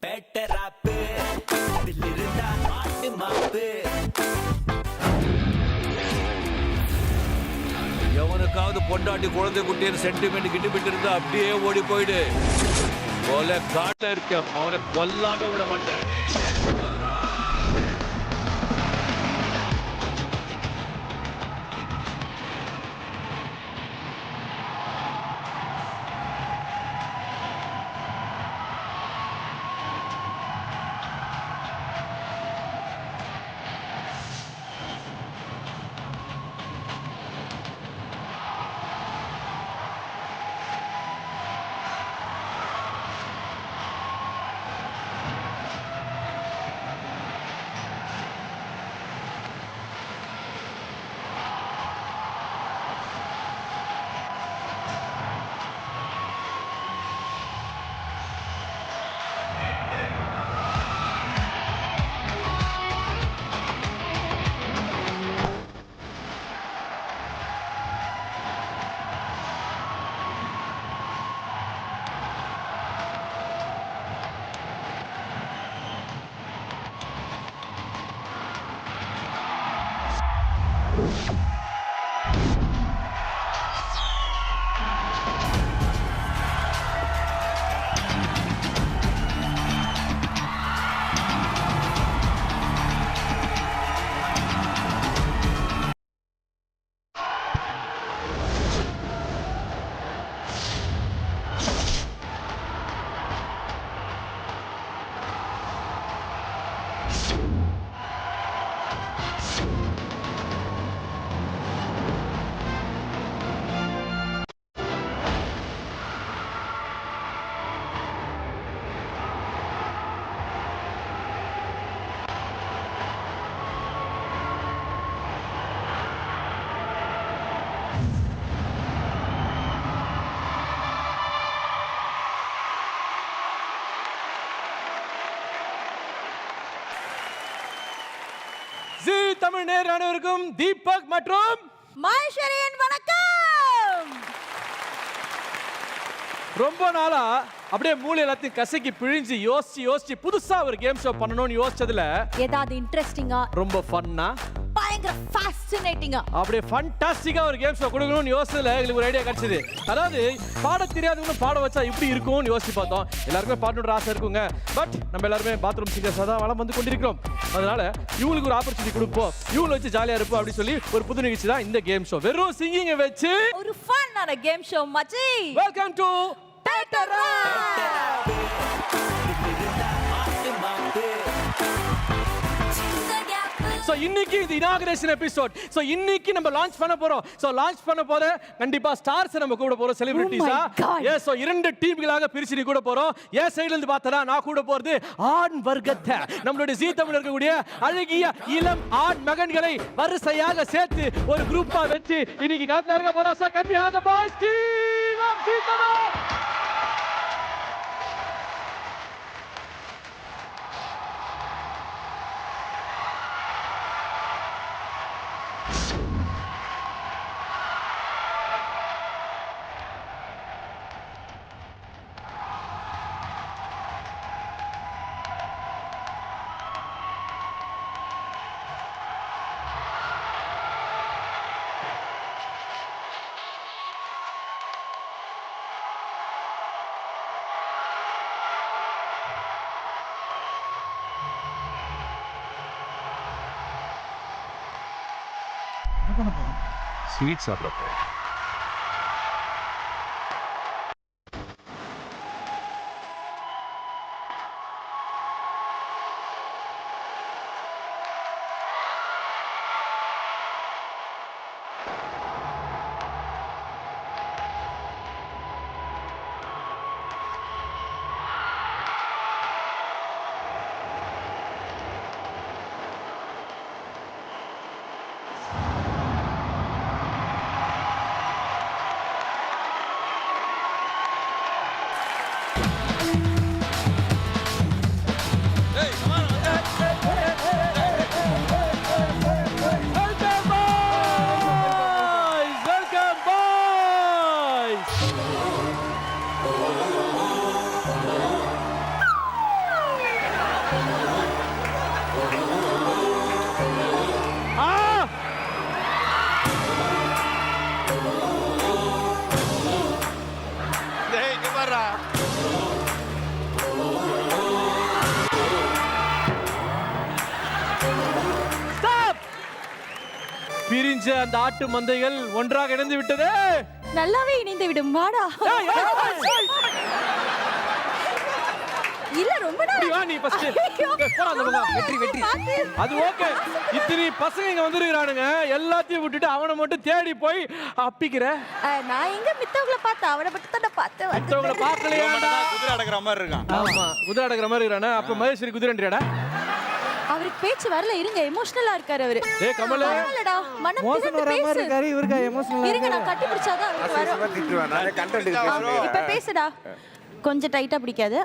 பேட்டராப்பு தில்லிருந்தா ஆட்டு மாப்பு. எவனுக்காவது பொண்டாட்டி குழந்தை குட்டின்னு சென்டிமெண்ட் கிட்ட இருந்தா அப்படியே ஓடி போயிடு. போல காட்ட இருக்க அவனை கொல்லாம விட மாட்டேன். ஜீ தமிழ் நேர் அனைவருக்கும் தீபக் மற்றும் மகேஸ்வரியின் வணக்கம். ரொம்ப நாளா அப்படியே மூளை எல்லாத்தையும் கசக்கி பிழிஞ்சு யோசிச்சு புதுசா ஒரு கேம் ஷோ பண்ணணும்னு யோசிச்சதுல ஏதாவது இன்ட்ரெஸ்டிங்கா ரொம்ப ஃபன்னா பயங்கர ஃபேசினேட்டிங்கா அப்படியே ஃபண்டாஸ்டிக்கா ஒரு கேம் ஷோ கொடுக்கணும்னு யோசிச்சதுல எங்களுக்கு ஒரு ஐடியா கிடைச்சது. அதாவது பாட தெரியாதவங்க பாட வச்சா இப்படி இருக்கும்னு யோசிச்சு பார்த்தோம். எல்லாருமே பாடணுன்ற ஆசை இருக்குங்க. பட் நம்ம எல்லாருமே பாத்ரூம் சிங்கர்ஸாக தான் வளம் வந்து கொண்டிருக்கிறோம். அதனால இவங்களுக்கு ஒரு ஆப்பர்ச்சுனிட்டி கொடுப்போம், இவங்களை வச்சு ஜாலியா இருப்போம் அப்படின்னு சொல்லி ஒரு புது நிகழ்ச்சி தான் இந்த கேம் ஷோ. வெறும் சிங்கிங்கை வச்சு ஒரு ஃபன்னான கேம் ஷோ மச்சி. வெல்கம் டு பேட்டரா. சோ இன்னைக்கு இது இனாகுரேஷன் எபிசோட். சோ இன்னைக்கு நம்ம லான்ச் பண்ண போறோம். சோ லான்ச் பண்ண போற கண்டிப்பா ஸ்டார்ஸ் நம்ம கூட போறோம், செலிபிரிட்டிஸா. எஸ், சோ இரண்டு டீம்களாக பிரிச்சு நீ கூட போறோம். என் சைடுல இருந்து பார்த்தா நான் கூட போறது ஆண் வர்க்கத்தை, நம்மளுடைய ஜீ தமிழ்ல இருக்கக்கூடிய அழகிய இளம் ஆண் மகன்களை வரிசையாக சேர்த்து ஒரு குரூப்பா வச்சு இன்னைக்கு காத்துல இருக்க போறோம். So can we have the boys team of Zee Tamil. Sweet சாப்பிட்றப்போ ஆ! டேய் இங்க பாருடா. Stop! பிரிஞ்ச அந்த ஆட்டு மந்தைகள் ஒன்றாக இணைந்து விட்டது. நல்லாவே இணைந்து விடும் வாடா. ஏய், ஏய், ஏய். இல்ல ரொம்ப இப்படி வா நீ first. ஐயோ. போடா அந்த பக்கம். வெற்றி. அது ஓகே. இத்தனை பசங்க இங்க வந்திருக்கானுங்க. எல்லாத்தையும் விட்டுட்டு அவனை மட்டும் தேடி போய் அப்பிக்கிற. நான் எங்க மித்தவங்கள பார்த்தேன், அவனை மட்டும் தான் பார்த்தேன். மத்தவங்கள பார்க்கலையாடா. குதிரை அடக்குற மாதிரி இருக்கான். ஆமா குதிரை அடக்குற மாதிரி இருக்கானே. அப்ப மகேஸ்வரி குதிரைன்றியாடா? அவருக்கு பேச்சு வரல, இருங்க, எமோஷனலா இருக்காரு அவரு. ஏய் கமல. பரவாயில்லடா, மனம் மோசம் திறந்து வர மாதிரி பேசு. இருக்காரு இவருக்கா எமோஷனல் இருங்க, நான் கட்டி பிடிச்சாதான் அவருக்கு வரும். திட்டுவேன் நான் கண்டென்ட் இப்ப பேசுடா. கொஞ்சம் டைட்டா பிடிக்காது.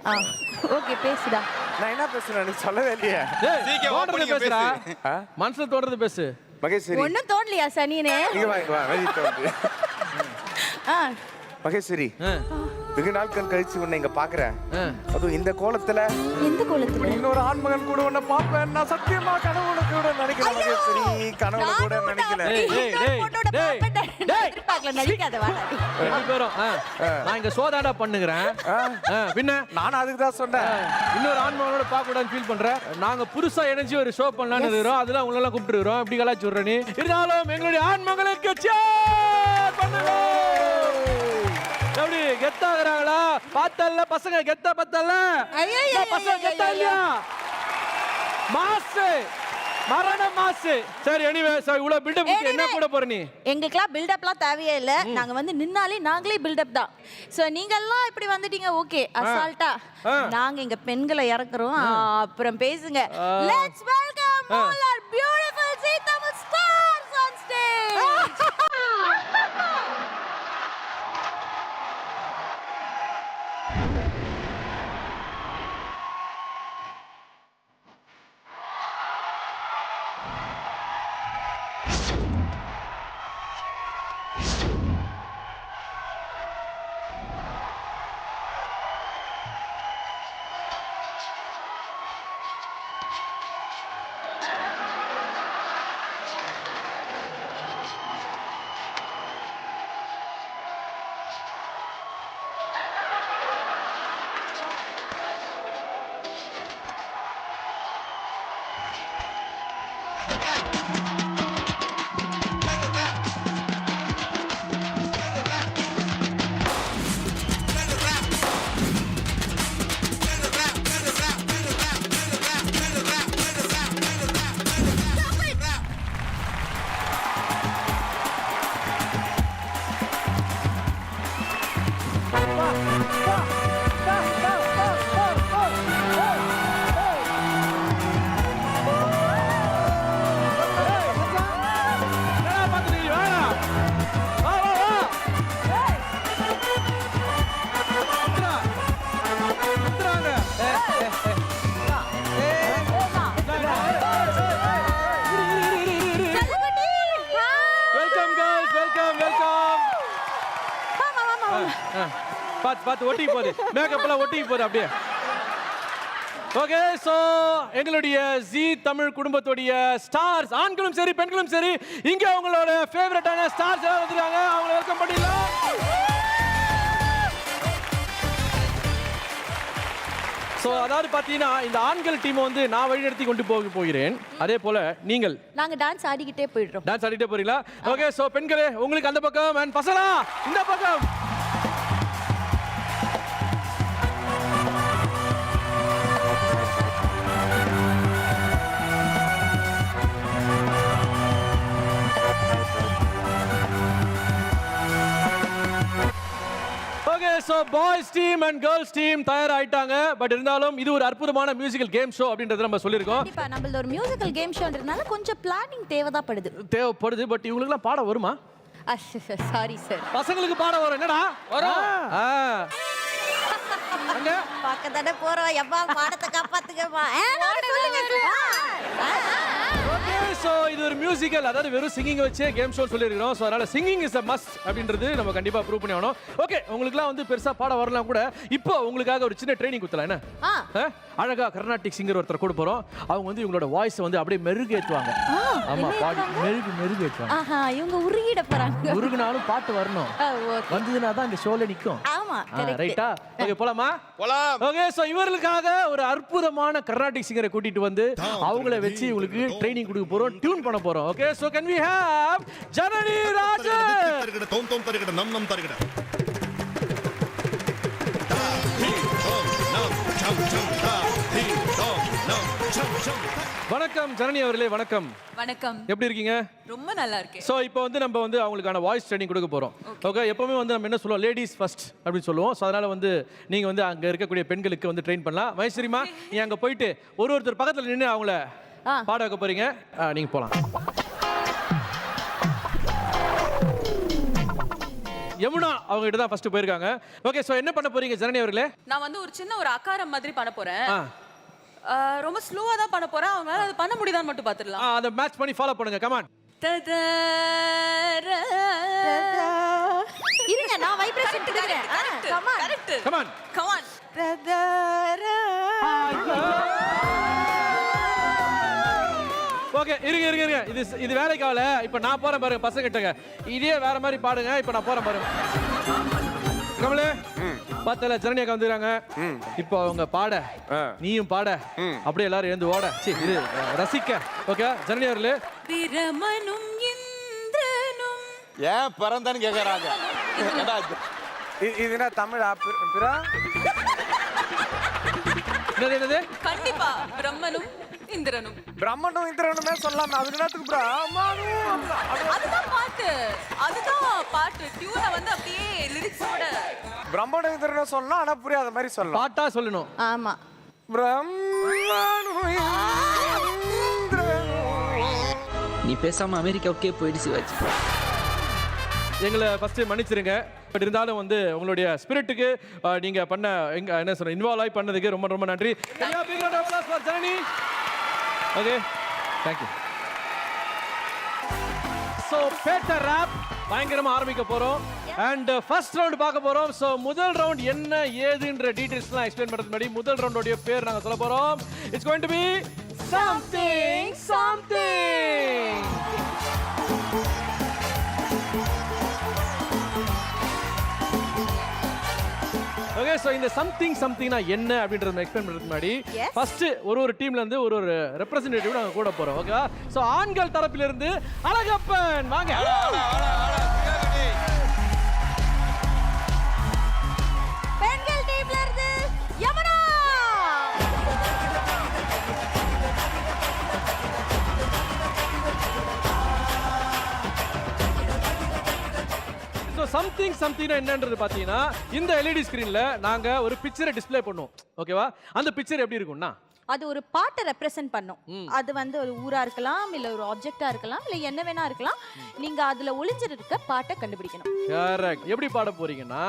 ஓகே பேசுடா. நான் என்ன பேசுறேன் எனக்கு சொல்லவே இல்லையே டேய் சீக்கிரம் தோன்றத opening பேசுடா. பேசு. மனசுல தோன்றத பேசு. மகேஸ்வரி ஒண்ணும் தோணலையா சனியனே? இங்க வா வெரி தோண்டு ஆ, மகேஸ்வரி ஆ, வெகு நாட்கள் கழிச்சு உன்னை இங்க பாக்குறேன் ஆ. அதுவும் இந்த கோலத்துல எந்த கோலத்துல? இன்னொரு ஆண்மகன் கூட உன்னை பாப்பேன் நான் சத்தியமா கனவுல கூட நினைக்கல மகேஸ்வரி கனவுல கூட நினைக்கல டேய், டேய், டேய், டேய். நடிக்காத வாடா. ரெண்டு பேரும் நான் இங்க சோதாடா பண்ணுகிறேன். பின்ன நானும் அதுக்கு தான் சொன்னேன் இன்னொரு ஆண்மகனோட பார்க்க கூடாதுன்னு ஃபீல் பண்றேன். நாங்க புதுசா இணைஞ்சு ஒரு ஷோ பண்ணலாம்னு இருக்கிறோம். அதெல்லாம் உங்களை எல்லாம் கூப்பிட்டுருக்கிறோம். இப்படி கலாச்சி விடுற நீ. இருந்தாலும் எங்களுடைய ஆண்மகளுக்கு cheer பண்ணுங்க. எப்படி கெத்தாகிறாங்களா? பார்த்தல்ல பசங்க கெத்தா பார்த்தல்ல? ஐயையோ, பசங்க கெத்தா இல்லையா? மாசு மரண மாசு. சரி எனிவே சரி இவ்வளவு பில்டப் கொடுத்து என்ன கூட போற நீ? எங்களுக்குலாம் பில்டப்லாம் தேவையே இல்ல. நாங்க வந்து நின்னாலே நாங்களே பில்டப் தான். சோ நீங்க எல்லாம் இப்படி வந்துட்டீங்க ஓகே அசால்ட்டா. நாங்க எங்க பெண்களை இறக்குறோம். அப்புறம் பேசுங்க. Let's welcome all our beautiful Zee Tamil stars on stage. பாத்து ஒட்டிக்கு போகுது. மேக்கப் எல்லாம் ஒட்டிக்கு போகுது அப்படியே. ஓகே சோ எங்களுடைய ஜீ தமிழ் குடும்பத்துடைய ஸ்டார்ஸ் ஆண்களும் சரி பெண்களும் சரி இங்க அவங்களோட ஃபேவரட்டான ஸ்டார்ஸ் எல்லாம் வந்திருக்காங்க. அவங்களை வெல்கம் பண்ணிடலாம். சோ அதாவது பாத்தீங்கன்னா இந்த ஆண்கள் டீம் வந்து நான் வழிநடத்தி கொண்டு போகிறேன். அதே போல நீங்கள் நாங்க டான்ஸ் ஆடிக்கிட்டே போயிடுறோம். டான்ஸ் ஆடிட்டே போறீங்களா? ஓகே சோ பெண்களே உங்களுக்கு அந்த பக்கம் அண்ட் பசங்களா இந்த பக்கம். Okay so boys team and girls team தயாராயிட்டாங்க. பட் இருந்தாலும் இது ஒரு அற்புதமான மியூசிக்கல் கேம் ஷோ அப்படின்றத நம்ம சொல்லியிருக்கோம். கண்டிப்பா நம்மளது ஒரு மியூசிக்கல் கேம் ஷோன்றதுனால கொஞ்சம் பிளானிங் தேவைப்படுது. தேவைப்படுது. பட் இவங்களுக்குலாம் பாட வருமா? Sorry sir. பசங்களுக்கு பாட வரும். என்னடா வரும்? அங்க பார்க்க தானே போறோம். எப்பா பாடத்தை காப்பாத்துக்கமா. சொல்லுங்க. ஓகே சோ இது ஒரு மியூசிக்கல், அதாவது வெறும் சிங்கிங் வச்சே கேம் ஷோ சொல்லியிருக்கிறோம். சோ அதனால சிங்கிங் இஸ் a must அப்படின்றது நம்ம கண்டிப்பா ப்ரூவ் பண்ணி ஆகணும். ஓகே, உங்களுக்குலாம் வந்து பெருசா பாட வரலாம் கூட, இப்போ உங்களுக்காக ஒரு சின்ன ட்ரைனிங் கொடுத்தலாம். என்ன அழகா கர்நாடிக் சிங்கர் ஒருத்தர் கூட போறோம். அவங்க வந்து இவங்களோட வாய்ஸ் வந்து அப்படியே மெருகேற்றுவாங்க. ஆமா, பாடி மெருகேற்றுவாங்க. ஆஹா, இவங்க உருகிட போறாங்க. உருகுனாலும் பாட்டு வரணும். வந்ததுனா தான் இந்த ஷோல நிக்கும். ஆமா, கரெக்ட். ரைட்டா? ஓகே, போலாமா? போலாம். ஓகே, சோ இவர்களுக்காக ஒரு அற்புதமான கர்நாடிக் சிங்கரை கூட்டிட்டு வந்து அவங்கள வச்சு உங்களுக்கு ட்ரைனிங் கொடுக்க போறோம், டியூன் பண்ண போறோம். Okay, so can we have Janani Rajan. தரகட தோம் தோம் தரகட நம் நம் தரகட வணக்கம் ஜனனி அவர்களே, வணக்கம். வணக்கம். எப்படி இருக்கீங்க? ரொம்ப நல்லா இருக்கேன். சோ இப்போ வந்து நம்ம வந்து அவங்களுக்கான வாய்ஸ் ட்ரைனிங் கொடுக்க போறோம். ஓகே, எப்பவுமே வந்து நம்ம என்ன சொல்லுவோம், லேடிஸ் ஃபர்ஸ்ட் அப்படின்னு சொல்லுவோம். சோ அதனால வந்து நீங்க வந்து அங்க இருக்கக்கூடிய பெண்களுக்கு வந்து ட்ரெயின் பண்ணலாம். மைஸ்ரீமா, நீ அங்க போயிட்டு ஒருத்தர் பக்கத்துல நின்று அவங்கள பாட வைக்க போறீங்க. நீங்க போலாம். யமுனா அவங்க கிட்ட தான் ஃபர்ஸ்ட் போயிருக்காங்க. ஓகே, சோ என்ன பண்ண போறீங்க ஜனனி அவர்களே? நான் வந்து ஒரு சின்ன ஒரு அகாரம் மாதிரி பண்ண போறேன். ரொம்ப ஸ்லோவா தான் பண்ண போறேன். அவங்களால அது பண்ண முடியுதான்னு மட்டும் பாத்துடலாம். அத மேட்ச் பண்ணி ஃபாலோ பண்ணுங்க. Come on. இருங்க, நான் வைப்ரேஷன் கொடுக்கிறேன். Come on. Correct. Come on. Come on. Okay, இருங்க. இது வேலைக்கு ஆகல. இப்போ நான் போறேன் பாருங்க பசங்க கிட்டங்க. இதே வேற மாதிரி பாடுங்க. இப்போ நான் போறேன் பாருங்க. கமலே, பார்த்தல ஜனனி அக்கா வந்துறாங்க. இப்போ அவங்க பாட, நீயும் பாட, அப்படியே எல்லாரும் எழுந்து ஓட. சரி, இது ரசிக்க. ஓகே, ஜனனி அவர்களே. பிரமனும் இந்திரனும் ஏன் பிறந்தான்னு கேக்குறாங்க. இது என்ன தமிழா? பிறா என்னது? கண்டிப்பா பிரம்மனும் இந்திரனும். பிரம்மனும் இந்திரனுமே சொல்லலாம். அதுக்கு நேரத்துக்கு பிரம்மனும் அதுதான் பாட்டு. அதுதான் பாட்டு. டியூனை வந்து அப்படியே லிரிக்ஸோட பிரம்மனும் இந்திரனும் சொல்லலாம். ஆனா புரியாத மாதிரி சொல்லலாம். பாட்டா சொல்லணும். ஆமா. பிரம்மனும் இந்திரனும். நீ பேசாம அமெரிக்காவுக்கே போயிடு சிவாஜி. எங்களை ஃபர்ஸ்ட் மன்னிச்சிருங்க. பட் இருந்தாலும் வந்து உங்களுடைய ஸ்பிரிட்டுக்கு நீங்க பண்ண என்ன சொல்ற இன்வால்வ் ஆகி பண்ணதுக்கு ரொம்ப ரொம்ப நன்றி. Janani. Okay, thank you. So பேட்டர் ராப் பயங்கரமா ஆரம்பிக்க போறோம். அண்ட் ஃபர்ஸ்ட் ரவுண்ட் பார்க்க போறோம். சோ முதல் ரவுண்ட் என்ன ஏதுன்ற டீடைல்ஸ்லாம் எக்ஸ்பிளைன் பண்றது முன்னாடி முதல் ரவுண்டோட பேர் நாங்க சொல்ல போறோம். It's going to be something. Okay, so இந்த சம்திங்னா என்ன அப்படின்றத எக்ஸ்பிளைன் பண்றதுக்கு முன்னாடி ஃபர்ஸ்ட் ஒரு டீம்ல இருந்து ஒரு ரெப்ரசன்டேட்டிவ் நாங்க கூட போறோம். ஓகே, சோ ஆண்கள் தரப்பில இருந்து அழகப்பன் வாங்க. பெண்கள் டீம்ல இருந்து யமுனா. சம்திங்னா என்னன்றது பாத்தீங்கன்னா இந்த எல்இடி ஸ்கிரீன்ல நாங்க ஒரு பிக்சரை டிஸ்ப்ளே பண்ணுவோம். ஓகேவா? அந்த பிக்சர் எப்படி இருக்கும்னா அது ஒரு பாட்டை ரெப்ரசன்ட் பண்ணும். அது வந்து ஒரு ஊரா இருக்கலாம், இல்ல ஒரு ஆப்ஜெக்டா இருக்கலாம், இல்ல என்ன வேணா இருக்கலாம். நீங்க அதுல ஒளிஞ்சிருக்க பாட்டை கண்டுபிடிக்கணும். கரெக்ட். எப்படி பாட போறீங்கன்னா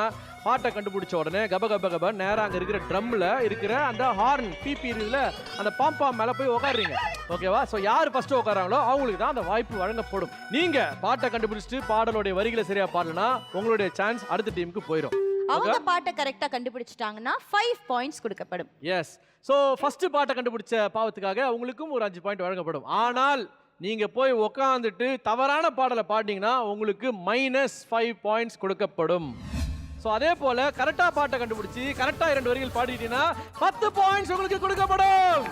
பாட்டை கண்டுபிடிச்ச உடனே கப நேரா அங்க இருக்கிற ட்ரம்ல இருக்கிற அந்த ஹார்ன் பிபி இருக்குல அந்த பாம்பாம் மேல போய் உட்காருறீங்க. ஓகேவா? சோ யார் ஃபர்ஸ்ட் உட்காராங்களோ அவங்களுக்கு தான் அந்த வாய்ப்பு வழங்கப்படும். நீங்க பாட்டை கண்டுபிடிச்சிட்டு பாடலோட வரிகளை சரியா பாடலனா உங்களுடைய சான்ஸ் அடுத்த டீமுக்கு போயிடும். அவங்க பாட்டை கரெக்டா கண்டுபிடிச்சிட்டாங்கன்னா 5 பாயிண்ட்ஸ் கொடுக்கப்படும். எஸ். சோ ஃபர்ஸ்ட் பாட்டை கண்டுபிடிச்ச பாவத்துக்காக அவங்களுக்கும் ஒரு 5 பாயிண்ட் வழங்கப்படும். ஆனால் நீங்க போய் உட்கார்ந்துட்டு தவறான பாடலை பாடினீங்கன்னா உங்களுக்கு -5 பாயிண்ட்ஸ் கொடுக்கப்படும். சோ அதே போல கரெக்டா பாட்டை கண்டுபிடிச்சி கரெக்டா 2 வரிகள் பாடிட்டீங்கன்னா 10 பாயிண்ட்ஸ் உங்களுக்கு கொடுக்கப்படும்.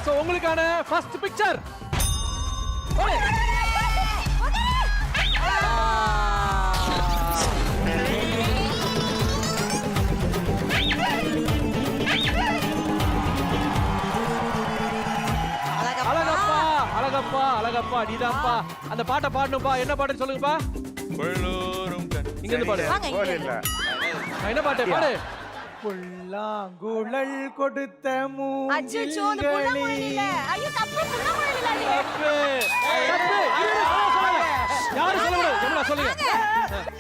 சோ உங்களுக்கான ஃபர்ஸ்ட் பிக்சர் அழகப்பா நீதான்ப்பா அந்த பாட்டை பாடணும்பா. என்ன பாட்டுன்னு சொல்லுங்கப்பா. இங்க இருந்து பாடு. என்ன பாட்டு பாடு? புல்லாங்குழல் கொடுத்த அச்சச்சோ, அந்த புல்லாங்குழல் இல்ல. ஐயோ, தப்பு, புல்லாங்குழல் இல்ல அது. தப்பு. யாரு சொல்லுங்க? என்ன சொல்லுங்க?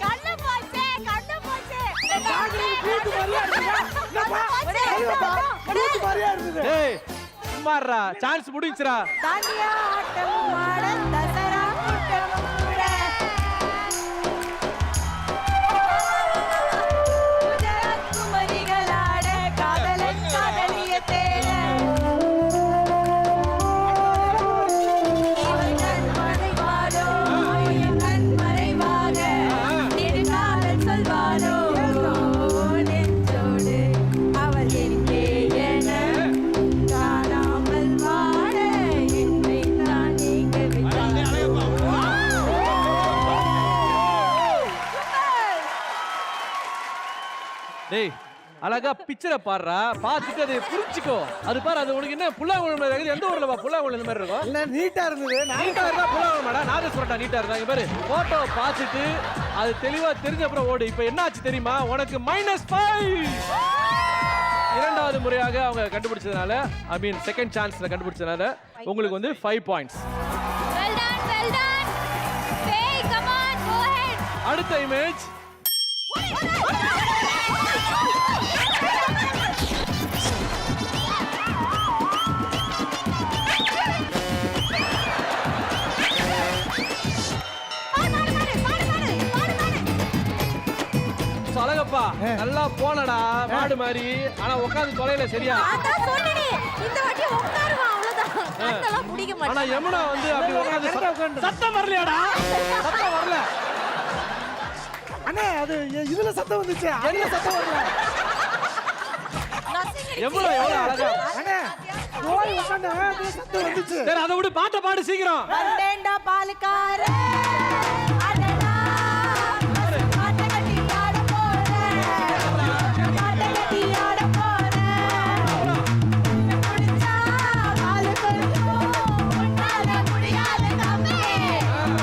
கண்ணு போச்சே. ஏய் பாடுறா சான்ஸ் முடிஞ்சுடா தாண்டியா ஆட்டம் ஆட தசரா கூட்டம் கூட குஜராத் குமரிகளாட காதலன் காதலிய தேட இவள் கண் மறைவாரோ என் கண் மறைவாக நெடுங்காதல் சொல்வாரோ நெஞ்சோடு அவள் எங்கே என காணாமல் வாட என்னை தான் நீங்க டேய் அழகா பிக்சரை பாடுறா பார்த்துட்டு அதை புரிஞ்சுக்கோ அது பாரு அது உனக்கு என்ன புல்லாங்குழம்பு இருக்குது எந்த ஊர்ல புல்லாங்குழம்பு இந்த மாதிரி இருக்கும் இல்ல நீட்டா இருந்தது நீட்டா இருந்தா புல்லாங்குழம்புடா நாதே சொல்றா நீட்டா இருந்தா இங்க பாரு போட்டோ பார்த்துட்டு அது தெளிவா தெரிஞ்ச அப்புறம் ஓடு இப்போ என்ன ஆச்சு தெரியுமா உனக்கு -5 இரண்டாவது முறையாக அவங்க கண்டுபிடிச்சதுனால ஐ மீன் செகண்ட் சான்ஸ்ல கண்டுபிடிச்சதுனால உங்களுக்கு வந்து 5 points Well done. Hey, come on, go ahead. அடுத்த இமேஜ் அழகப்பா நல்லா போனடா மாடு மாதிரி ஆனா உட்காந்து தொலைல சரியா அதான் சொன்னேனே, இந்த வாட்டி உட்காருவா, அவ்வளவுதான். கண்ணெல்லாம் பிடிக்க ஆனா மாட்டேன். யமுனா வந்து அப்படி உட்காந்து சத்தம் வரலையாடா சத்தம் வரல அண்ணே அது இதுல சத்தம் வந்துச்சு அதுல சத்தம் வரல எவ்வளவு அழகா அண்ணே போய் உட்கார்ந்தா அதுல சத்தம் வந்துச்சு சரி அதை விட்டு பாட்டை பாடு சீக்கிரம் வந்தேன்டா பாலுக்கார அடடா மாட்டை கட்டி ஆட போறேன் மாட்டை கட்டி ஆட போறேன் குடிச்சா பாலு கொல்லும் உன்னால முடியாத தம்பி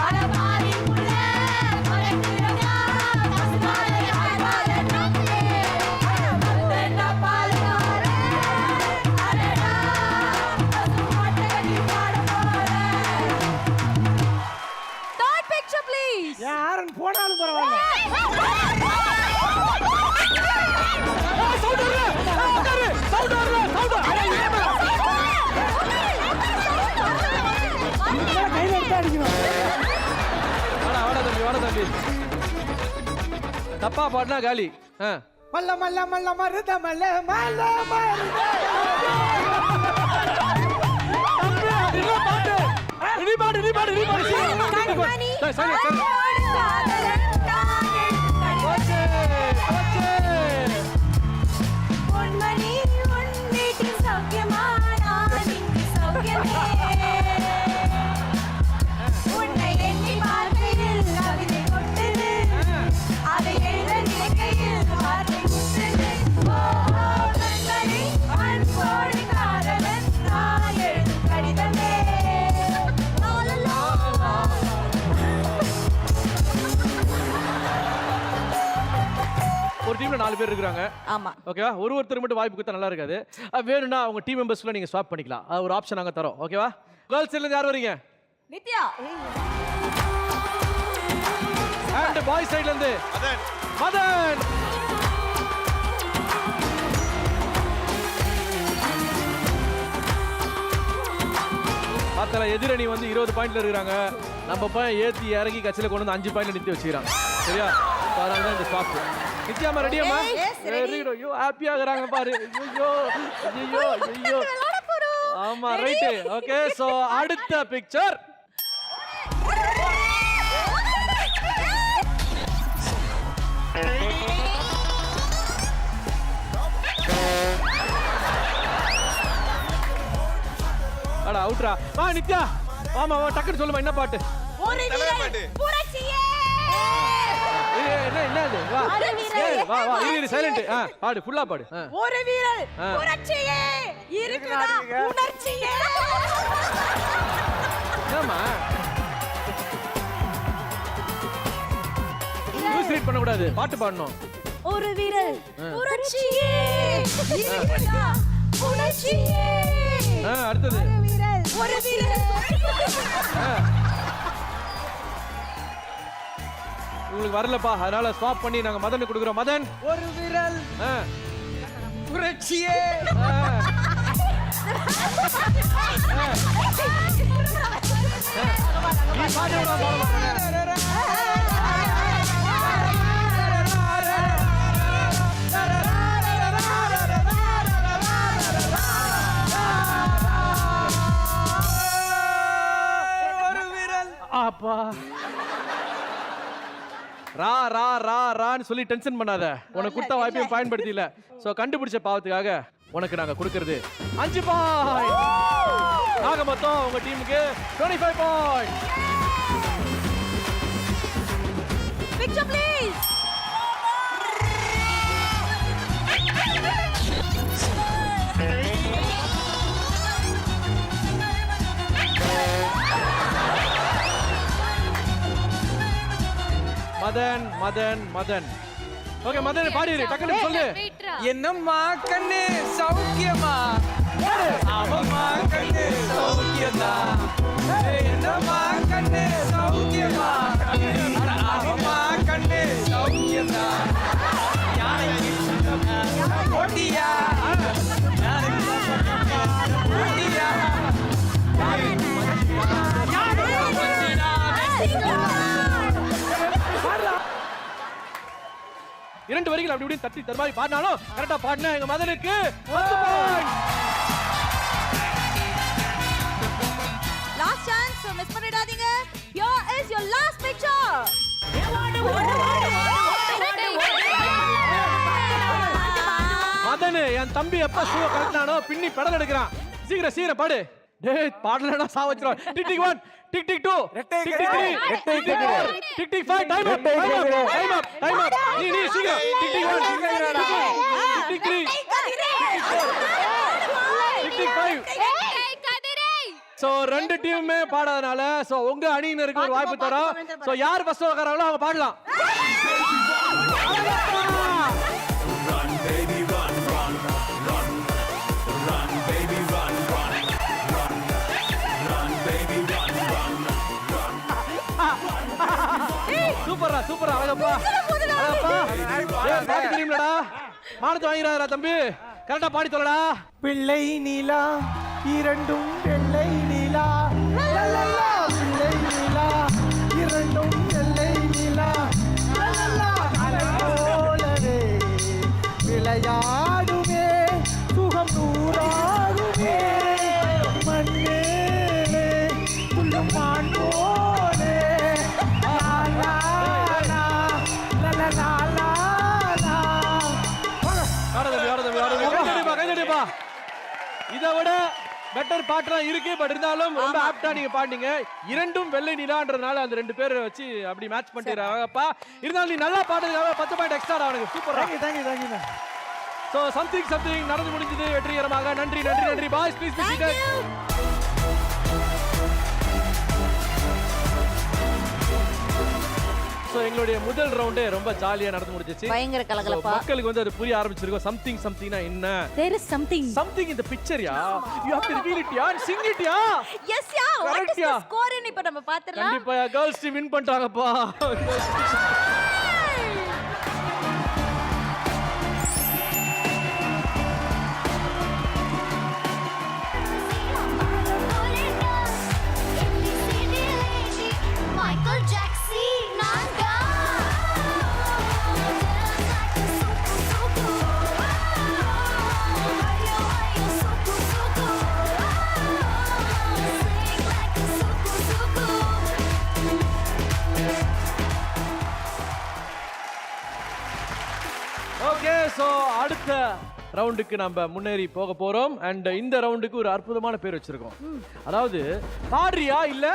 அட பாலிக்குள்ள மறைக்கிறதா பசுமாலை ஆகாத தம்பி வந்தேன்டா பாலுக்கார அடடா மாட்டை கட்டி ஆட போறேன். Third picture, please. யாரன் போனாலும் பரவாயில்ல கையில எடுத்து அடிக்கணும் வாடா தம்பி தப்பா பாடினா காலி மல்ல மல்ல மல்ல மருத மல்ல மல்ல மருத நீ பாடு கண்மணி சரி அன்போடு காதலன் தானே போச்சு. பொன்மணி உன் வீட்டில் சௌக்கியமா நான் இங்கு சௌக்கியமே உன்னை எண்ணி பார்க்கையில் கவிதை கொட்டது அதை எழுத நினைக்கையில் வார்த்தை முட்டது ஓ கண்மணி அன்போடு காதலன் நான் எழுதும் கடிதமே ஒரு டீம்ல 4 பேர் இருக்காங்க ஆமா ஓகேவா ஒருத்தர் மட்டும் வாய்ப்பு கொடுத்தா நல்லா இருக்காது வேணும்னா அவங்க டீம் மெம்பர்ஸ்க்குள்ள நீங்க ஸ்வாப் பண்ணிக்கலாம் அது ஒரு ஆப்ஷன் நாங்க தரோம் ஓகேவா கேர்ள்ஸ் சைடுல இருந்து யார் வரீங்க நித்யா அண்ட் பாய்ஸ் சைடுல இருந்து மதன் பார்த்தல எதிரணி வந்து 20 பாயிண்ட்ல இருக்காங்க நம்ம பையன் ஏத்தி இறங்கி கட்சியில கொண்டு வந்து 5 பாயிண்ட்ல நிறுத்தி வச்சுக்கிறாங்க சரியா அதனால இந்த ஸ்வாப் நித்யாமா ரெடியாமா Yes, ready. ஐயோ ஹாப்பியா இருக்கறாங்க பாரு ஐயோ ஆமா ரைட் ஓகே சோ அடுத்த பிக்சர் அட அவுட்ரா வா நித்யா ஆமா வா டக்குனு சொல்லுமா என்ன பாட்டு ஒரு வீரன் புரட்சியே என்ன இது வா ஒரு வீரன். வா இரு சைலண்ட் பாடு ஃபுல்லா பாடு ஒரு வீரல் புரட்சியே இருக்குடா உணர்ச்சியே ஏமா நியூஸ் ரீட் பண்ண கூடாது பாட்டு பாடணும் ஒரு வீரல் புரட்சியே இருக்குடா உணர்ச்சியே அடுத்தது ஒரு வீரல் உங்களுக்கு வரலப்பா அதனால ஸ்வாப் பண்ணி நாங்க மதனுக்கு கொடுக்குறோம் மதன் ஒரு விரல் புரட்சியே நீ பாட்டு நான் பாட மாட்டேன். அப்பா ரா ரா ரா ரான்னு சொல்லி டென்ஷன் பண்ணாத. உனக்கு கொடுத்த வாய்ப்பையும் பயன்படுத்தில. சோ கண்டுபிடிச்ச பாவத்துக்காக உனக்கு நாங்க கொடுக்கிறது 5 பாயிண்ட். ஆக மொத்தம் உங்க டீமுக்கு 25 point. Picture please. Madan Madan Madan. Okay Madan பாடிரு, டக்குனு சொல்லு. என்னம்மா கண்ணு சௌக்கியமா, அவம்மா கண்ணு சௌக்கியமா, என்னம்மா கண்ணு சௌக்கியமா, அவம்மா கண்ணு சௌக்கியமா, போட்டியா போட்டியா. இரண்டு வரிகள் அப்படி இப்படி தட்டி தருமாறி பாடினாலும் கரெக்டா பாடினா எங்க மதனுக்கு 10 point. Last chance, so miss பண்ணிடாதீங்க. Here is your last picture. மதனு என் தம்பி எப்ப ஷூ கலட்டினானோ பின்னி பெடல் எடுக்கிறான். சீக்கிரம் சீக்கிரம் பாடு. டேய் பாடலனா சா வச்சிரோம். Tick tick 1 tick tick 2 tick tick 3 tick tick 4 tick tick 5 time up time up. நீ சீக்கிரம் tick tick 1 tick tick 3 tick tick 5. So ரெண்டு டீமுமே பாடாதனால சோ உங்க அணியினருக்கு ஒரு வாய்ப்பு தரோம். சோ யார் ஃபர்ஸ்ட் வராங்களோ அவங்க பாடலாம். Run baby run run run run baby run run run run baby run run run. சூப்பரா சூப்பரா அழகப்பா அழகப்பா. ஏய் பாட்டு தெரியும்லடா, மானத்தை வாங்கிராதடா தம்பி. கரெக்டா பாடி சொல்லடா. பிள்ளை நீலா இரண்டும் வெள்ளை நீலா, லலலா பிள்ளை நீலா இரண்டும் வெள்ளை நீலா, லலலா அலோலவே விளையாடுவே சுகம் நூறாகுவே, மண்ணேலே புல்லும் மான் போலே, லாலா லலலா லாலா. கைதடிப்பா. இதை விட பெட்டர் பாட்டுலாம் இருக்கு, பட் இருந்தாலும் ரொம்ப ஆப்டா நீங்க பாடுனீங்க. இரண்டும் வெள்ளை நிலான்றதுனால அந்த ரெண்டு பேரை வச்சு அப்படி மேட்ச் பண்ணிடுறாங்கப்பா. இருந்தாலும் நீ நல்லா பாடுறதுக்காக 10 பாயிண்ட் எக்ஸ்ட்ரா அவனுக்கு. சூப்பர். தேங்க்யூ. சோ சம்திங் நடந்து முடிஞ்சது வெற்றிகரமாக. நன்றி நன்றி நன்றி. Boys please be seated. So எங்களுடைய முதல் ரவுண்டே ரொம்ப ஜாலியா நடந்து முடிஞ்சிச்சு. பயங்கர கலகலப்பா. மக்களுக்கு வந்து அது புரிய ஆரம்பிச்சிருக்கும். சம்திங்னா என்ன? There is something in the picture yeah. You have to reveal it yeah, sing it yeah. Yes yeah. What is the score ன்னு இப்ப நம்ம பாத்துறலாம். கண்டிப்பா girls team win பண்ணிட்டாங்கப்பா. Michael Jackson nanga okay, so அடுத்த ரவுண்டுக்கு நம்ம முன்னேறி போக போறோம். அண்ட் இந்த ரவுண்டுக்கு ஒரு அற்புதமான பேர் வச்சிருக்கோம். அதாவது பாடுறியா இல்ல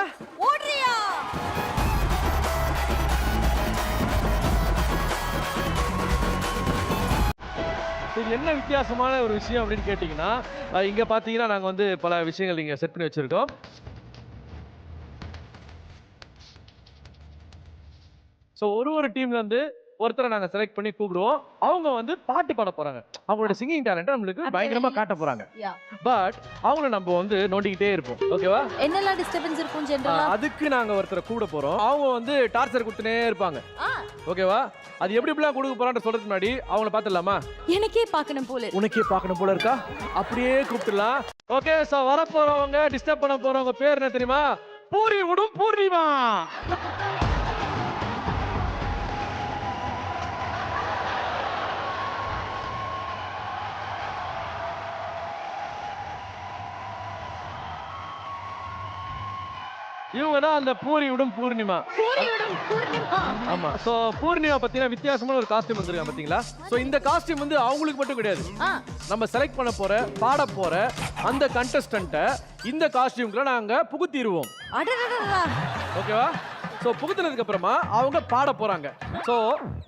ஓடுறியா? இது என்ன வித்தியாசமான ஒரு விஷயம் அப்படின்னு கேட்டீங்கன்னா, இங்க பாத்தீங்கன்னா நாங்க வந்து பல விஷயங்கள் இங்க செட் பண்ணி வச்சிருக்கோம். ஸோ ஒரு டீம்ல இருந்து ஒருத்தரை நாங்க செலக்ட் பண்ணி கூப்பிடுவோம். அவங்க வந்து பாட்டு பாட போறாங்க. அவங்களோட சிங்கிங் டேலண்ட் நம்மளுக்கு பயங்கரமா காட்ட போறாங்க. பட் அவங்கள நம்ம வந்து நோண்டிக்கிட்டே இருப்போம். ஓகேவா? என்னெல்லாம் டிஸ்டர்பன்ஸ் இருக்கும் ஜெனரலா? அதுக்கு நாங்க ஒருத்தரை கூப்பிட போறோம். அவங்க வந்து டார்ச்சர் கொடுத்துனே இருப்பாங்க. ஓகேவா? அது எப்படி எப்படிலாம் கொடுக்க போறான்னு சொல்றதுக்கு முன்னாடி அவங்கள பாத்துடலாமா? எனக்கே பார்க்கணும் போல. உனக்கே பார்க்கணும் போல இருக்கா? அப்படியே கூப்பிட்டுலாம். ஓகே, சோ வர போறவங்க டிஸ்டர்ப் பண்ண போறவங்க பேர் என்ன தெரியுமா? பூரி விடும் பூர்ணிமா. இவங்க தான் அந்த பூரி விடும் பூர்ணிமா. ஆமா. சோ பூர்ணிமா பத்தினா வித்தியாசமான ஒரு காஸ்டியூம் வந்திருக்காங்க பாத்தீங்களா? சோ இந்த காஸ்டியூம் வந்து அவங்களுக்கு மட்டும் கிடையாது. நம்ம செலக்ட் பண்ண போற பாட போற அந்த கண்டஸ்டன்ட்ட இந்த காஸ்டியூம்க்குள்ள நாங்க புகுத்திடுவோம். ஓகேவா? சோ புகுத்தினதுக்கு அப்புறமா அவங்க பாட போறாங்க. சோ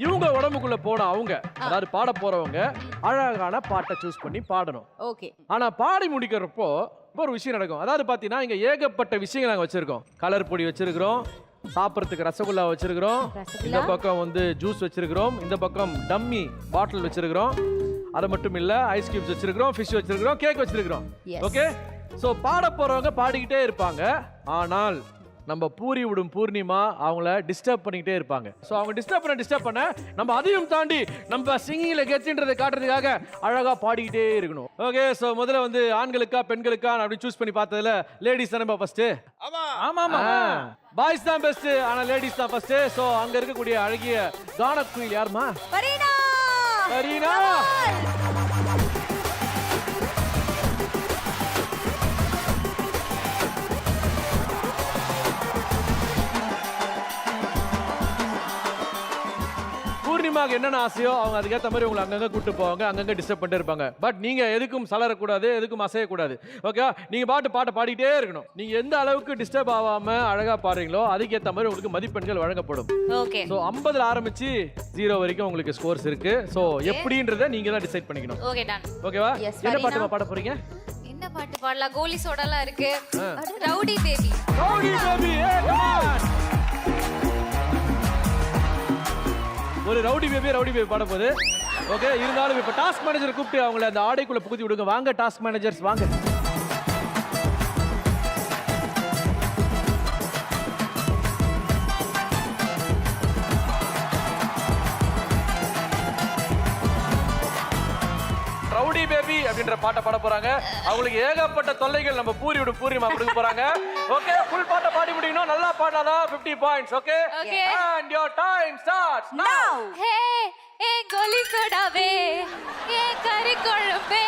இவங்க உடம்புக்குள்ள போன அவங்க, அதாவது பாட போறவங்க அழகான பாட்டை சூஸ் பண்ணி பாடணும். ஓகே. ஆனா பாடி முடிக்கிறப்போ ஒரு விஷயம் நடக்கும். அதாவது பாத்தீங்கன்னா இங்க ஏகப்பட்ட விஷயங்கள் நாங்க வச்சிருக்கோம். கலர் பொடி வச்சிருக்கிறோம், சாப்பிட்றதுக்கு ரசகுல்லா வச்சிருக்கிறோம், இந்த பக்கம் வந்து ஜூஸ் வச்சிருக்கிறோம், இந்த பக்கம் டம்மி பாட்டில் வச்சிருக்கிறோம். அது மட்டும் இல்ல ஐஸ் கியூப்ஸ் வச்சிருக்கிறோம், ஃபிஷ் வச்சிருக்கிறோம், கேக் வச்சிருக்கிறோம். ஓகே. சோ பாட போறவங்க பாடிக்கிட்டே இருப்பாங்க. ஆனால் நம்ம பூரி விடும் பூர்ணிமா அவங்கள டிஸ்டர்ப் பண்ணிக்கிட்டே இருப்பாங்க. ஸோ அவங்க டிஸ்டர்ப் பண்ண நம்ம அதையும் தாண்டி நம்ம சிங்கிங்ல கெட்சின்றதை காட்டுறதுக்காக அழகா பாடிக்கிட்டே இருக்கணும். ஓகே. ஸோ முதல்ல வந்து ஆண்களுக்கா பெண்களுக்கா அப்படின்னு சூஸ் பண்ணி பார்த்ததுல லேடிஸ் தானே ஃபர்ஸ்ட்? ஆமா. பாய்ஸ் தான் பெஸ்ட், ஆனா லேடிஸ் தான் ஃபர்ஸ்ட். ஸோ அங்க இருக்கக்கூடிய அழகிய கான குயில் யாருமா? கரீனா. பூர்ணிமாக்கு என்னென்ன ஆசையோ அவங்க அதுக்கேற்ற மாதிரி உங்களை அங்கங்க கூட்டு போவாங்க, அங்கங்க டிஸ்டர்ப் பண்ணிட்டு இருப்பாங்க. பட் நீங்க எதுக்கும் சலரக்கூடாது, எதுக்கும் அசையக்கூடாது. ஓகே. நீங்க பாட்டை பாடிட்டே இருக்கணும். நீங்க எந்த அளவுக்கு டிஸ்டர்ப் ஆகாம அழகா பாடுறீங்களோ அதுக்கேற்ற மாதிரி உங்களுக்கு மதிப்பெண்கள் வழங்கப்படும். ஓகே. சோ 50ல ஆரம்பிச்சு 0 வரைக்கும் உங்களுக்கு ஸ்கோர்ஸ் இருக்கு. சோ எப்படின்றத நீங்க தான் டிசைட் பண்ணிக்கணும். Okay done. ஓகேவா? என்ன பாட்டு பாட போறீங்க? என்ன பாட்டு பாடலாம்? கோலி சோடாலாம் இருக்கு. Rowdy baby. Rowdy baby. Come on. ஒரு ரவுடி பேபி பாட போகுது. ஓகே. இருந்தாலும் இப்ப டாஸ்க் மேனேஜர் கூப்பிட்டு அவங்கள அந்த ஆடைக்குள்ள புகுத்தி விடுங்க. வாங்க டாஸ்க் மேனேஜர்ஸ் வாங்க. ரவுடி பேபி அப்படின்ற பாட்டை பாட போறாங்க. அவங்களுக்கு ஏகப்பட்ட தொல்லைகள் நம்ம பூரி விடும் பூர்ணிமா கொடுக்க போறாங்க. ஓகே. ஃபுல் பாட்டை பாடி முடிக்கணும். நல்லா பாடினாதான் 50 points. Okay. And your time starts நவ. ஹே ஏ கோலி சோடாவே, ஏ கறி குழம்பே,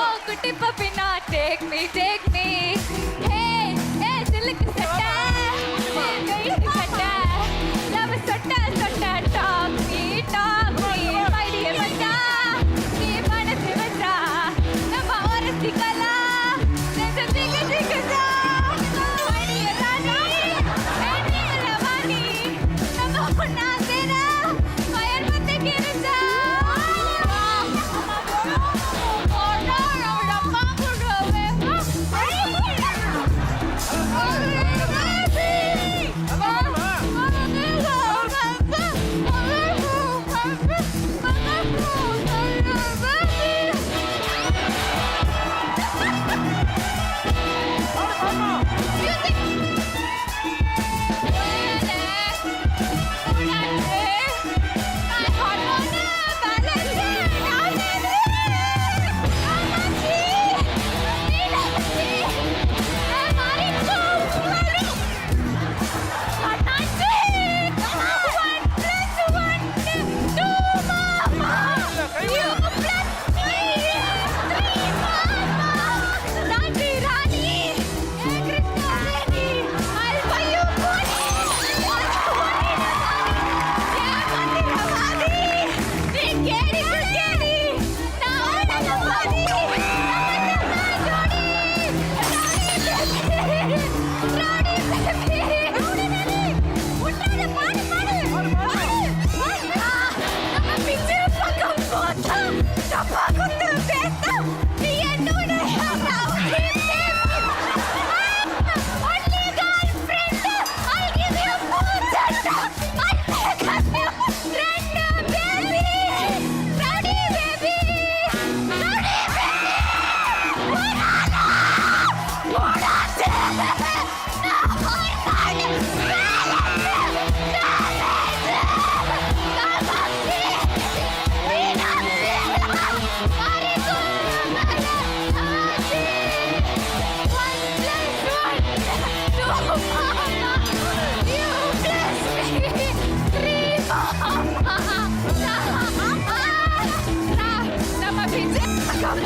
ஓ குட்டி பப்பினா டேக் மீ ஹே ஏ சிலுக்கு சட்டை, ஏ வெயிட் சட்டை, லவ் சட்டை டாக் மீ மை டியர் மச்சா, நீ மனசு வச்சா நம்ம ஒரசி கலா சிக்கா மை டியர் ராணி, ஏ லவானி நம்ம பொண்ணா சேரா ஃபயர் பத்த கிரச்சா.